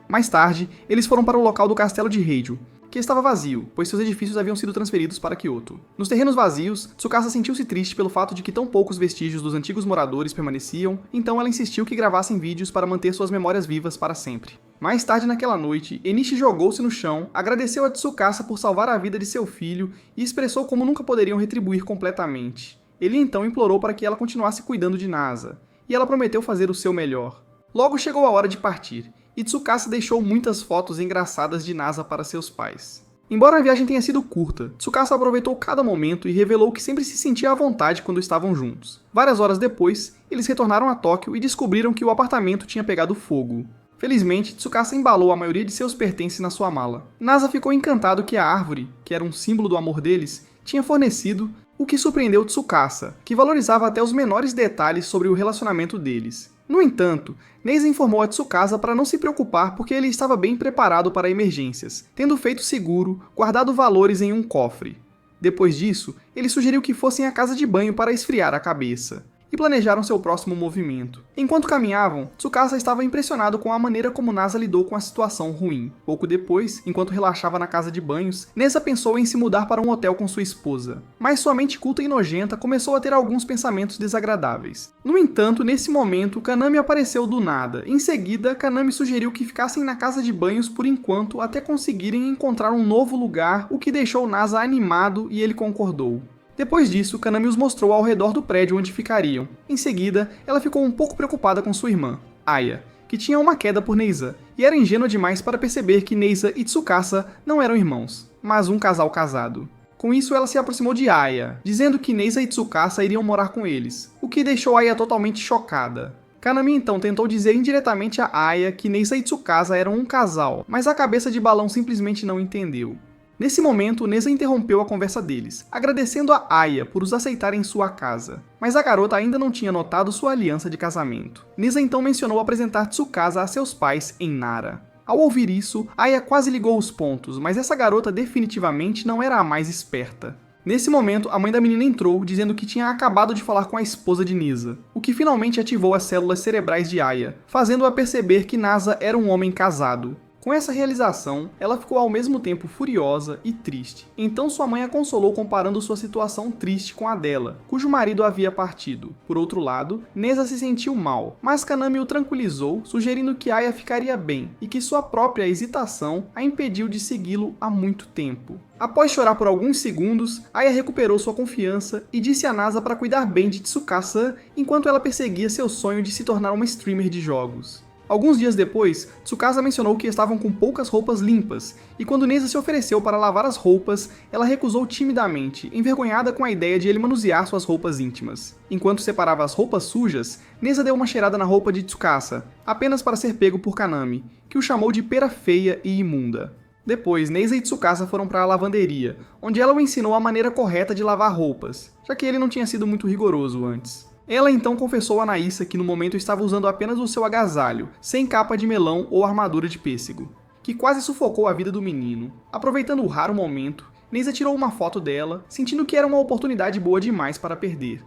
Speaker 1: Mais tarde, eles foram para o local do castelo de Heijo, que estava vazio, pois seus edifícios haviam sido transferidos para Kyoto. Nos terrenos vazios, Tsukasa sentiu-se triste pelo fato de que tão poucos vestígios dos antigos moradores permaneciam, então ela insistiu que gravassem vídeos para manter suas memórias vivas para sempre. Mais tarde naquela noite, Enishi jogou-se no chão, agradeceu a Tsukasa por salvar a vida de seu filho e expressou como nunca poderiam retribuir completamente. Ele então implorou para que ela continuasse cuidando de Nasa, e ela prometeu fazer o seu melhor. Logo chegou a hora de partir, e Tsukasa deixou muitas fotos engraçadas de Nasa para seus pais. Embora a viagem tenha sido curta, Tsukasa aproveitou cada momento e revelou que sempre se sentia à vontade quando estavam juntos. Várias horas depois, eles retornaram a Tóquio e descobriram que o apartamento tinha pegado fogo. Felizmente, Tsukasa embalou a maioria de seus pertences na sua mala. Nasa ficou encantado que a árvore, que era um símbolo do amor deles, tinha fornecido, o que surpreendeu Tsukasa, que valorizava até os menores detalhes sobre o relacionamento deles. No entanto, Neisa informou a Tsukasa para não se preocupar porque ele estava bem preparado para emergências, tendo feito seguro, guardado valores em um cofre. Depois disso, ele sugeriu que fossem à casa de banho para esfriar a cabeça, e planejaram seu próximo movimento. Enquanto caminhavam, Tsukasa estava impressionado com a maneira como Nasa lidou com a situação ruim. Pouco depois, enquanto relaxava na casa de banhos, Neisa pensou em se mudar para um hotel com sua esposa, mas sua mente culta e nojenta começou a ter alguns pensamentos desagradáveis. No entanto, nesse momento, Kaname apareceu do nada. Em seguida, Kaname sugeriu que ficassem na casa de banhos por enquanto até conseguirem encontrar um novo lugar, o que deixou Nasa animado e ele concordou. Depois disso, Kaname os mostrou ao redor do prédio onde ficariam. Em seguida, ela ficou um pouco preocupada com sua irmã, Aya, que tinha uma queda por Neisa, e era ingênua demais para perceber que Neisa e Tsukasa não eram irmãos, mas um casal casado. Com isso, ela se aproximou de Aya, dizendo que Neisa e Tsukasa iriam morar com eles, o que deixou Aya totalmente chocada. Kaname então tentou dizer indiretamente a Aya que Neisa e Tsukasa eram um casal, mas a cabeça de balão simplesmente não entendeu. Nesse momento, Neisa interrompeu a conversa deles, agradecendo a Aya por os aceitar em sua casa. Mas a garota ainda não tinha notado sua aliança de casamento. Neisa então mencionou apresentar Tsukasa a seus pais em Nara. Ao ouvir isso, Aya quase ligou os pontos, mas essa garota definitivamente não era a mais esperta. Nesse momento, a mãe da menina entrou, dizendo que tinha acabado de falar com a esposa de Neisa, o que finalmente ativou as células cerebrais de Aya, fazendo-a perceber que Nasa era um homem casado. Com essa realização, ela ficou ao mesmo tempo furiosa e triste. Então sua mãe a consolou comparando sua situação triste com a dela, cujo marido havia partido. Por outro lado, Neisa se sentiu mal, mas Kaname o tranquilizou, sugerindo que Aya ficaria bem e que sua própria hesitação a impediu de segui-lo há muito tempo. Após chorar por alguns segundos, Aya recuperou sua confiança e disse a Nasa para cuidar bem de Tsukasa enquanto ela perseguia seu sonho de se tornar uma streamer de jogos. Alguns dias depois, Tsukasa mencionou que estavam com poucas roupas limpas, e quando Neisa se ofereceu para lavar as roupas, ela recusou timidamente, envergonhada com a ideia de ele manusear suas roupas íntimas. Enquanto separava as roupas sujas, Neisa deu uma cheirada na roupa de Tsukasa, apenas para ser pego por Kaname, que o chamou de pera feia e imunda. Depois, Neisa e Tsukasa foram para a lavanderia, onde ela o ensinou a maneira correta de lavar roupas, já que ele não tinha sido muito rigoroso antes. Ela então confessou a Naisa que no momento estava usando apenas o seu agasalho, sem capa de melão ou armadura de pêssego, que quase sufocou a vida do menino. Aproveitando o raro momento, Neisa tirou uma foto dela, sentindo que era uma oportunidade boa demais para perder.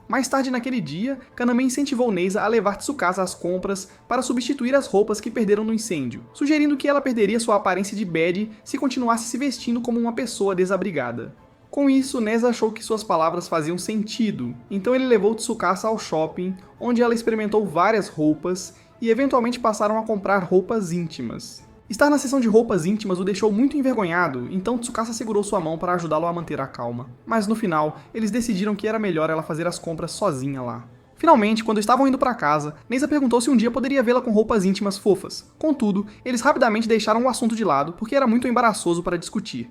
Speaker 1: Mais tarde naquele dia, Kaname incentivou Neisa a levar Tsukasa às compras para substituir as roupas que perderam no incêndio, sugerindo que ela perderia sua aparência de bad se continuasse se vestindo como uma pessoa desabrigada. Com isso, Neisa achou que suas palavras faziam sentido, então ele levou Tsukasa ao shopping, onde ela experimentou várias roupas e eventualmente passaram a comprar roupas íntimas. Estar na seção de roupas íntimas o deixou muito envergonhado, então Tsukasa segurou sua mão para ajudá-lo a manter a calma. Mas no final, eles decidiram que era melhor ela fazer as compras sozinha lá. Finalmente, quando estavam indo para casa, Neisa perguntou se um dia poderia vê-la com roupas íntimas fofas. Contudo, eles rapidamente deixaram o assunto de lado porque era muito embaraçoso para discutir.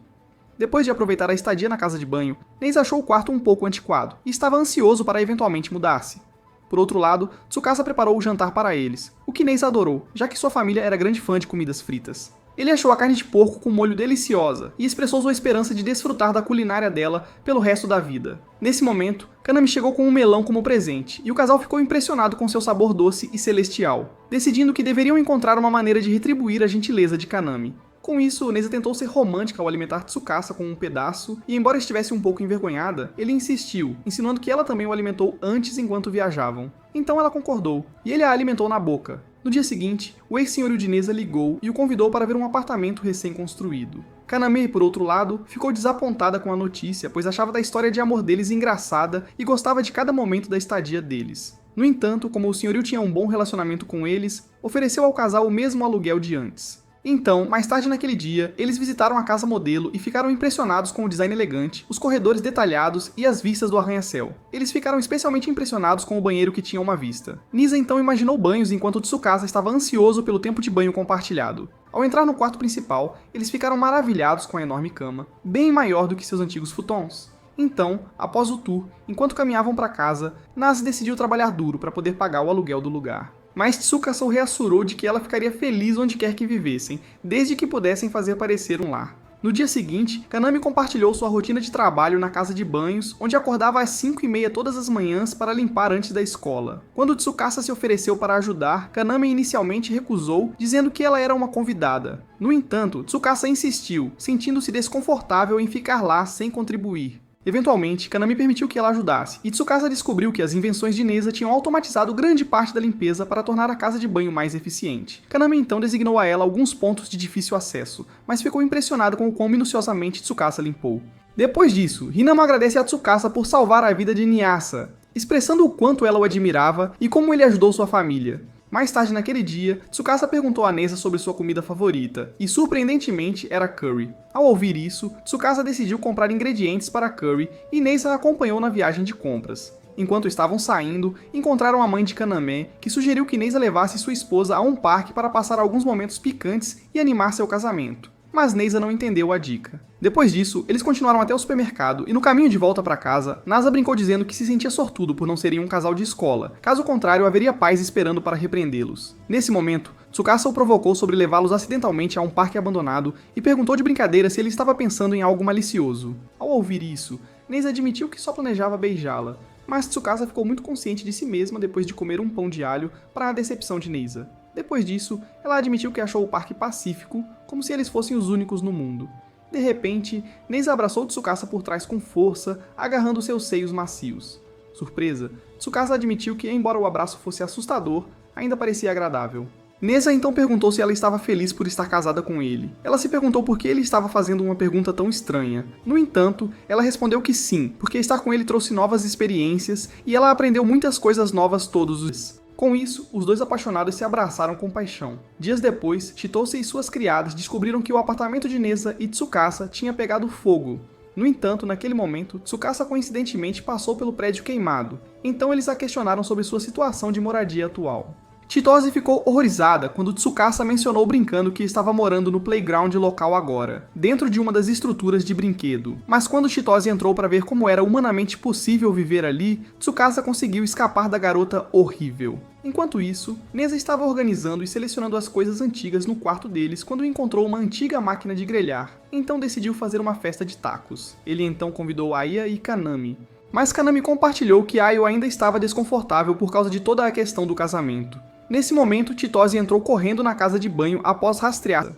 Speaker 1: Depois de aproveitar a estadia na casa de banho, Neisa achou o quarto um pouco antiquado e estava ansioso para eventualmente mudar-se. Por outro lado, Tsukasa preparou o jantar para eles, o que Neisa adorou, já que sua família era grande fã de comidas fritas. Ele achou a carne de porco com molho deliciosa e expressou sua esperança de desfrutar da culinária dela pelo resto da vida. Nesse momento, Kaname chegou com um melão como presente, e o casal ficou impressionado com seu sabor doce e celestial, decidindo que deveriam encontrar uma maneira de retribuir a gentileza de Kaname. Com isso, Neisa tentou ser romântica ao alimentar Tsukasa com um pedaço, e embora estivesse um pouco envergonhada, ele insistiu, insinuando que ela também o alimentou antes enquanto viajavam. Então ela concordou, e ele a alimentou na boca. No dia seguinte, o ex-senhorio de Neisa ligou e o convidou para ver um apartamento recém-construído. Kaname, por outro lado, ficou desapontada com a notícia, pois achava da história de amor deles engraçada e gostava de cada momento da estadia deles. No entanto, como o senhorio tinha um bom relacionamento com eles, ofereceu ao casal o mesmo aluguel de antes. Então, mais tarde naquele dia, eles visitaram a casa modelo e ficaram impressionados com o design elegante, os corredores detalhados e as vistas do arranha-céu. Eles ficaram especialmente impressionados com o banheiro que tinha uma vista. Neisa então imaginou banhos enquanto Tsukasa estava ansioso pelo tempo de banho compartilhado. Ao entrar no quarto principal, eles ficaram maravilhados com a enorme cama, bem maior do que seus antigos futons. Então, após o tour, enquanto caminhavam para casa, Nase decidiu trabalhar duro para poder pagar o aluguel do lugar. Mas Tsukasa o reassurou de que ela ficaria feliz onde quer que vivessem, desde que pudessem fazer parecer um lar. No dia seguinte, Kaname compartilhou sua rotina de trabalho na casa de banhos, onde acordava às 5h30 todas as manhãs para limpar antes da escola. Quando Tsukasa se ofereceu para ajudar, Kaname inicialmente recusou, dizendo que ela era uma convidada. No entanto, Tsukasa insistiu, sentindo-se desconfortável em ficar lá sem contribuir. Eventualmente, Kaname permitiu que ela ajudasse, e Tsukasa descobriu que as invenções de Neisa tinham automatizado grande parte da limpeza para tornar a casa de banho mais eficiente. Kaname então designou a ela alguns pontos de difícil acesso, mas ficou impressionado com o quão minuciosamente Tsukasa limpou. Depois disso, Hinamo agradece a Tsukasa por salvar a vida de Nyasa, expressando o quanto ela o admirava e como ele ajudou sua família. Mais tarde naquele dia, Tsukasa perguntou a Neisa sobre sua comida favorita, e surpreendentemente era curry. Ao ouvir isso, Tsukasa decidiu comprar ingredientes para curry e Neisa a acompanhou na viagem de compras. Enquanto estavam saindo, encontraram a mãe de Kaname, que sugeriu que Neisa levasse sua esposa a um parque para passar alguns momentos picantes e animar seu casamento. Mas Neisa não entendeu a dica. Depois disso, eles continuaram até o supermercado e no caminho de volta para casa, Nasa brincou dizendo que se sentia sortudo por não serem um casal de escola, caso contrário haveria pais esperando para repreendê-los. Nesse momento, Tsukasa o provocou sobre levá-los acidentalmente a um parque abandonado e perguntou de brincadeira se ele estava pensando em algo malicioso. Ao ouvir isso, Neisa admitiu que só planejava beijá-la, mas Tsukasa ficou muito consciente de si mesma depois de comer um pão de alho para a decepção de Neisa. Depois disso, ela admitiu que achou o parque pacífico, como se eles fossem os únicos no mundo. De repente, Neisa abraçou Tsukasa por trás com força, agarrando seus seios macios. Surpresa, Tsukasa admitiu que, embora o abraço fosse assustador, ainda parecia agradável. Neisa então perguntou se ela estava feliz por estar casada com ele. Ela se perguntou por que ele estava fazendo uma pergunta tão estranha. No entanto, ela respondeu que sim, porque estar com ele trouxe novas experiências e ela aprendeu muitas coisas novas todos os dias. Com isso, os dois apaixonados se abraçaram com paixão. Dias depois, Chitose e suas criadas descobriram que o apartamento de Neisa e Tsukasa tinha pegado fogo. No entanto, naquele momento, Tsukasa coincidentemente passou pelo prédio queimado, então eles a questionaram sobre sua situação de moradia atual. Chitose ficou horrorizada quando Tsukasa mencionou brincando que estava morando no playground local agora, dentro de uma das estruturas de brinquedo. Mas quando Chitose entrou para ver como era humanamente possível viver ali, Tsukasa conseguiu escapar da garota horrível. Enquanto isso, Neza estava organizando e selecionando as coisas antigas no quarto deles quando encontrou uma antiga máquina de grelhar, então decidiu fazer uma festa de tacos. Ele então convidou Aya e Kanami. Mas Kanami compartilhou que Ayo ainda estava desconfortável por causa de toda a questão do casamento. Nesse momento, Chitose entrou correndo na casa de banho após rastreá-la.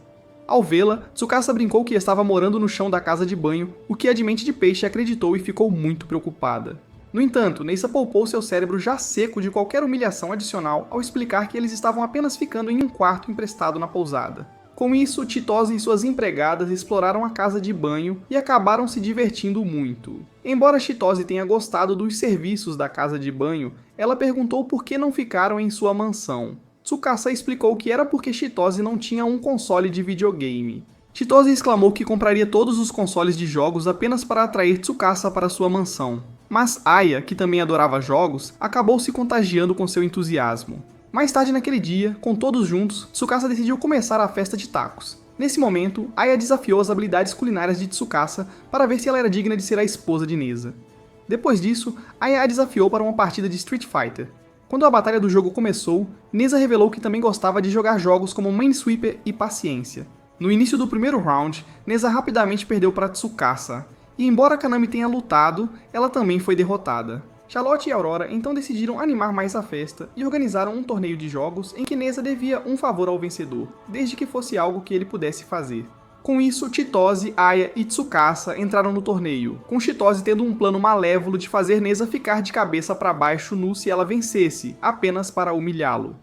Speaker 1: Ao vê-la, Tsukasa brincou que estava morando no chão da casa de banho, o que a de mente de peixe acreditou e ficou muito preocupada. No entanto, Neisa poupou seu cérebro já seco de qualquer humilhação adicional ao explicar que eles estavam apenas ficando em um quarto emprestado na pousada. Com isso, Chitose e suas empregadas exploraram a casa de banho e acabaram se divertindo muito. Embora Chitose tenha gostado dos serviços da casa de banho, ela perguntou por que não ficaram em sua mansão. Tsukasa explicou que era porque Chitose não tinha um console de videogame. Chitose exclamou que compraria todos os consoles de jogos apenas para atrair Tsukasa para sua mansão. Mas Aya, que também adorava jogos, acabou se contagiando com seu entusiasmo. Mais tarde naquele dia, com todos juntos, Tsukasa decidiu começar a festa de tacos. Nesse momento, Aya desafiou as habilidades culinárias de Tsukasa para ver se ela era digna de ser a esposa de Neza. Depois disso, Aya a desafiou para uma partida de Street Fighter. Quando a batalha do jogo começou, Neza revelou que também gostava de jogar jogos como Minesweeper e Paciência. No início do primeiro round, Neza rapidamente perdeu para Tsukasa, e embora Kanami tenha lutado, ela também foi derrotada. Charlotte e Aurora então decidiram animar mais a festa e organizaram um torneio de jogos em que Neza devia um favor ao vencedor, desde que fosse algo que ele pudesse fazer. Com isso, Chitose, Aya e Tsukasa entraram no torneio, com Chitose tendo um plano malévolo de fazer Neza ficar de cabeça para baixo nu se ela vencesse, apenas para humilhá-lo.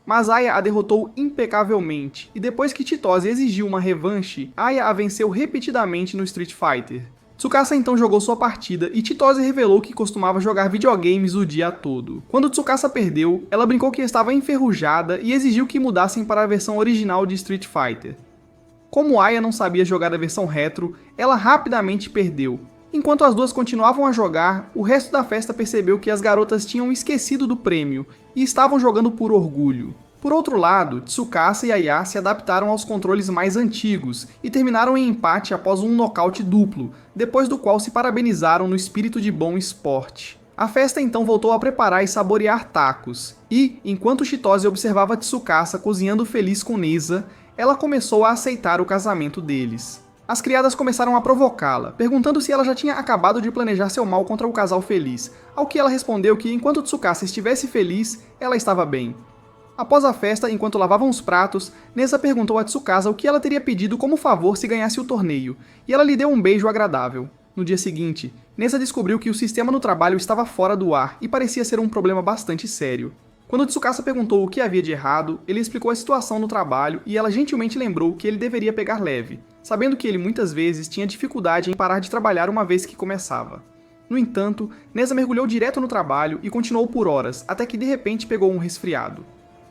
Speaker 1: Mas Aya a derrotou impecavelmente, e depois que Chitose exigiu uma revanche, Aya a venceu repetidamente no Street Fighter. Tsukasa então jogou sua partida e Chitose revelou que costumava jogar videogames o dia todo. Quando Tsukasa perdeu, ela brincou que estava enferrujada e exigiu que mudassem para a versão original de Street Fighter. Como Aya não sabia jogar a versão retro, ela rapidamente perdeu. Enquanto as duas continuavam a jogar, o resto da festa percebeu que as garotas tinham esquecido do prêmio e estavam jogando por orgulho. Por outro lado, Tsukasa e Aya se adaptaram aos controles mais antigos e terminaram em empate após um nocaute duplo, depois do qual se parabenizaram no espírito de bom esporte. A festa então voltou a preparar e saborear tacos, e, enquanto Chitose observava Tsukasa cozinhando feliz com Neza, ela começou a aceitar o casamento deles. As criadas começaram a provocá-la, perguntando se ela já tinha acabado de planejar seu mal contra o casal feliz, ao que ela respondeu que enquanto Tsukasa estivesse feliz, ela estava bem. Após a festa, enquanto lavavam os pratos, Neza perguntou a Tsukasa o que ela teria pedido como favor se ganhasse o torneio, e ela lhe deu um beijo agradável. No dia seguinte, Neza descobriu que o sistema no trabalho estava fora do ar e parecia ser um problema bastante sério. Quando Tsukasa perguntou o que havia de errado, ele explicou a situação no trabalho e ela gentilmente lembrou que ele deveria pegar leve, sabendo que ele muitas vezes tinha dificuldade em parar de trabalhar uma vez que começava. No entanto, Neza mergulhou direto no trabalho e continuou por horas, até que de repente pegou um resfriado.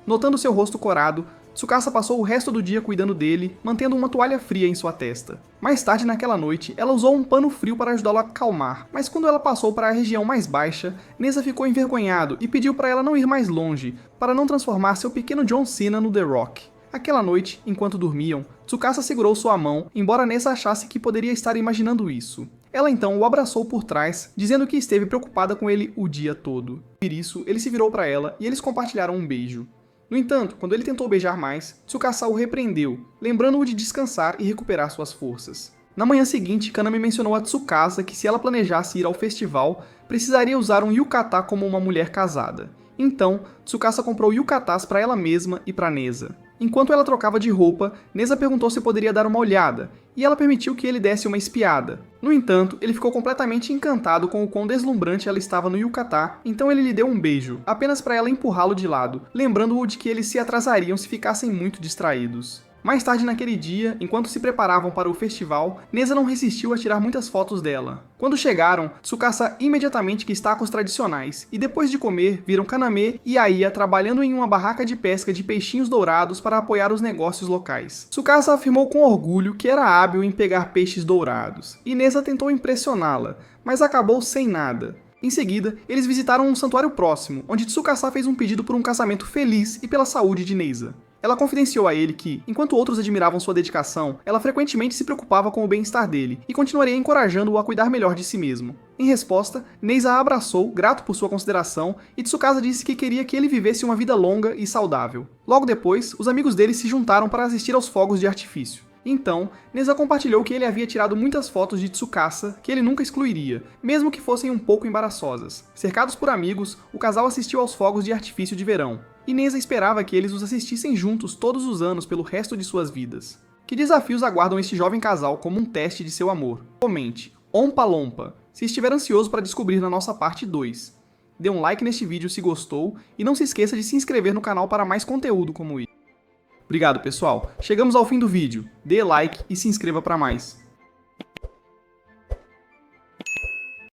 Speaker 1: Notando seu rosto corado, Tsukasa passou o resto do dia cuidando dele, mantendo uma toalha fria em sua testa. Mais tarde naquela noite, ela usou um pano frio para ajudá-lo a acalmar, mas quando ela passou para a região mais baixa, Neza ficou envergonhado e pediu para ela não ir mais longe, para não transformar seu pequeno John Cena no The Rock. Aquela noite, enquanto dormiam, Tsukasa segurou sua mão, embora Neza achasse que poderia estar imaginando isso. Ela então o abraçou por trás, dizendo que esteve preocupada com ele o dia todo. Por isso, ele se virou para ela e eles compartilharam um beijo. No entanto, quando ele tentou beijar mais, Tsukasa o repreendeu, lembrando-o de descansar e recuperar suas forças. Na manhã seguinte, Kanami mencionou a Tsukasa que se ela planejasse ir ao festival, precisaria usar um yukata como uma mulher casada. Então, Tsukasa comprou yukatas para ela mesma e para Neza. Enquanto ela trocava de roupa, Neza perguntou se poderia dar uma olhada, e ela permitiu que ele desse uma espiada. No entanto, ele ficou completamente encantado com o quão deslumbrante ela estava no yukata, então ele lhe deu um beijo, apenas para ela empurrá-lo de lado, lembrando-o de que eles se atrasariam se ficassem muito distraídos. Mais tarde naquele dia, enquanto se preparavam para o festival, Neza não resistiu a tirar muitas fotos dela. Quando chegaram, Tsukasa imediatamente quis tacos tradicionais, e depois de comer, viram Kaname e Aya trabalhando em uma barraca de pesca de peixinhos dourados para apoiar os negócios locais. Tsukasa afirmou com orgulho que era hábil em pegar peixes dourados, e Neza tentou impressioná-la, mas acabou sem nada. Em seguida, eles visitaram um santuário próximo, onde Tsukasa fez um pedido por um casamento feliz e pela saúde de Neisa. Ela confidenciou a ele que, enquanto outros admiravam sua dedicação, ela frequentemente se preocupava com o bem-estar dele e continuaria encorajando-o a cuidar melhor de si mesmo. Em resposta, Neisa a abraçou, grato por sua consideração, e Tsukasa disse que queria que ele vivesse uma vida longa e saudável. Logo depois, os amigos dele se juntaram para assistir aos fogos de artifício. Então, Neisa compartilhou que ele havia tirado muitas fotos de Tsukasa que ele nunca excluiria, mesmo que fossem um pouco embaraçosas. Cercados por amigos, o casal assistiu aos fogos de artifício de verão, e Neisa esperava que eles os assistissem juntos todos os anos pelo resto de suas vidas. Que desafios aguardam este jovem casal como um teste de seu amor? Comente, Ompa Lompa, se estiver ansioso para descobrir na nossa parte 2. Dê um like neste vídeo se gostou, e não se esqueça de se inscrever no canal para mais conteúdo como esse. Obrigado, pessoal. Chegamos ao fim do vídeo. Dê like e se inscreva para mais.